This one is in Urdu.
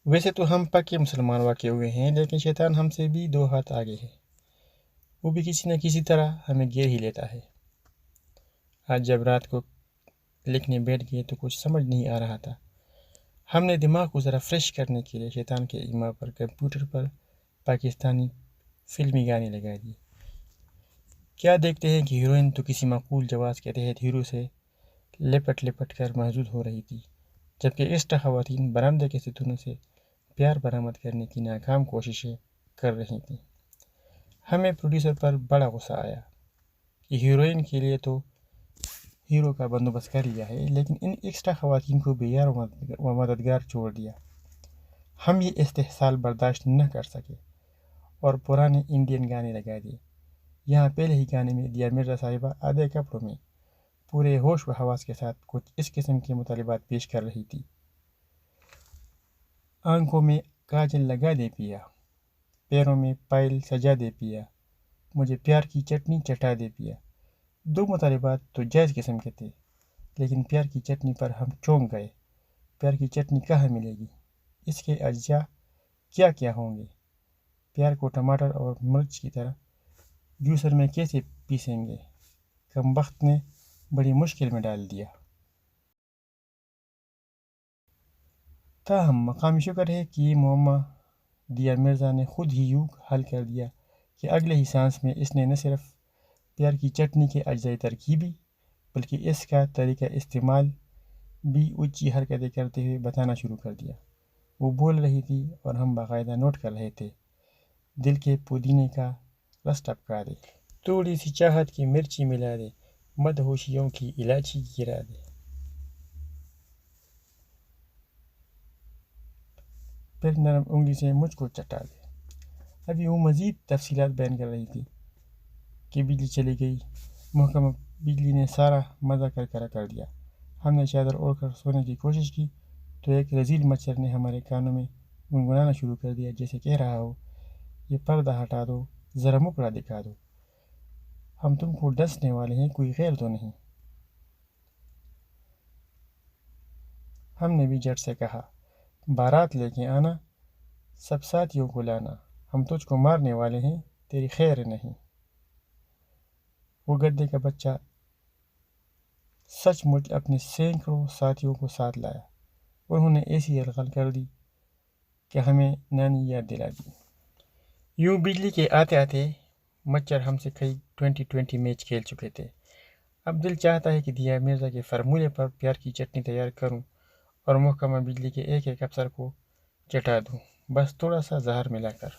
ویسے تو ہم پکے مسلمان واقع ہوئے ہیں، لیکن شیطان ہم سے بھی 2 ہاتھ آگے ہے۔ وہ بھی کسی نہ کسی طرح ہمیں گیر ہی لیتا ہے۔ آج جب رات کو لکھنے بیٹھ گئے تو کچھ سمجھ نہیں آ رہا تھا۔ ہم نے دماغ کو ذرا فریش کرنے کے لیے شیطان کے ایما پر کمپیوٹر پر پاکستانی فلمی گانے لگا دیے۔ کیا دیکھتے ہیں کہ ہیروئن تو کسی معقول جواز کے تحت ہیرو سے لپٹ لپٹ کر محظوظ ہو رہی تھی، جبکہ ایکسٹرا خواتین برآمدے کے ستونوں سے پیار برآمد کرنے کی ناکام کوششیں کر رہی تھیں۔ ہمیں پروڈیوسر پر بڑا غصہ آیا کہ ہیروئن کے لیے تو ہیرو کا بندوبست کر لیا ہے، لیکن ان ایکسٹرا خواتین کو بے یار و مددگار چھوڑ دیا۔ ہم یہ استحصال برداشت نہ کر سکے اور پرانے انڈین گانے لگا دیے۔ یہاں پہلے ہی گانے میں دیا مرزا صاحبہ آدھے کپڑوں میں پورے ہوش و حواس کے ساتھ کچھ اس قسم کے مطالبات پیش کر رہی تھی: آنکھوں میں کاجل لگا دے پیا، پیروں میں پائل سجا دے پیا، مجھے پیار کی چٹنی چٹا دے پیا۔ 2 مطالبات تو جائز قسم کے تھے، لیکن پیار کی چٹنی پر ہم چونک گئے۔ پیار کی چٹنی کہاں ملے گی؟ اس کے اجزاء کیا کیا ہوں گے؟ پیار کو ٹماٹر اور مرچ کی طرح جوسر میں کیسے پیسیں گے؟ کمبخت نے بڑی مشکل میں ڈال دیا۔ تاہم مقام شکر ہے کہ یہ معمہ دیا مرزا نے خود ہی یوں حل کر دیا کہ اگلے ہی سانس میں اس نے نہ صرف پیار کی چٹنی کے اجزائے ترکیبی بلکہ اس کا طریقہ استعمال بھی اونچی حرکتیں کرتے ہوئے بتانا شروع کر دیا۔ وہ بول رہی تھی اور ہم باقاعدہ نوٹ کر رہے تھے: دل کے پودینے کا رس ٹپکا دے، تھوڑی سی چاہت کی مرچی ملا دے، مدہوشیوں کی الائچی گرا دے، پھر نرم انگلی سے مجھ کو چٹا دے۔ ابھی وہ مزید تفصیلات بیان کر رہی تھی کہ بجلی چلی گئی۔ محکمہ بجلی نے سارا مزہ کرکرا کر دیا۔ ہم نے چادر اوڑھ کر سونے کی کوشش کی تو ایک رذیل مچھر نے ہمارے کانوں میں گنگنانا شروع کر دیا، جیسے کہہ رہا ہو: یہ پردہ ہٹا دو، ذرا مکڑا دکھا دو، ہم تم کو ڈسنے والے ہیں، کوئی غیر تو نہیں۔ ہم نے بھی جٹ سے کہا: بارات لے کے آنا، سب ساتھیوں کو لانا، ہم تجھ کو مارنے والے ہیں، تیری خیر نہیں۔ وہ گدے کا بچہ سچ مچ اپنے سینکڑوں ساتھیوں کو ساتھ لایا۔ انہوں نے ایسی الغل کر دی کہ ہمیں نانی یاد دلا دی۔ یوں بجلی کے آتے آتے مچھر ہم سے کئی 20-20 میچ کھیل چکے تھے۔ اب دل چاہتا ہے کہ دیا مرزا کے فارمولے پر پیار کی چٹنی تیار کروں اور محکمہ بجلی کے ایک ایک افسر کو چٹا دوں، بس تھوڑا سا زہر ملا کر۔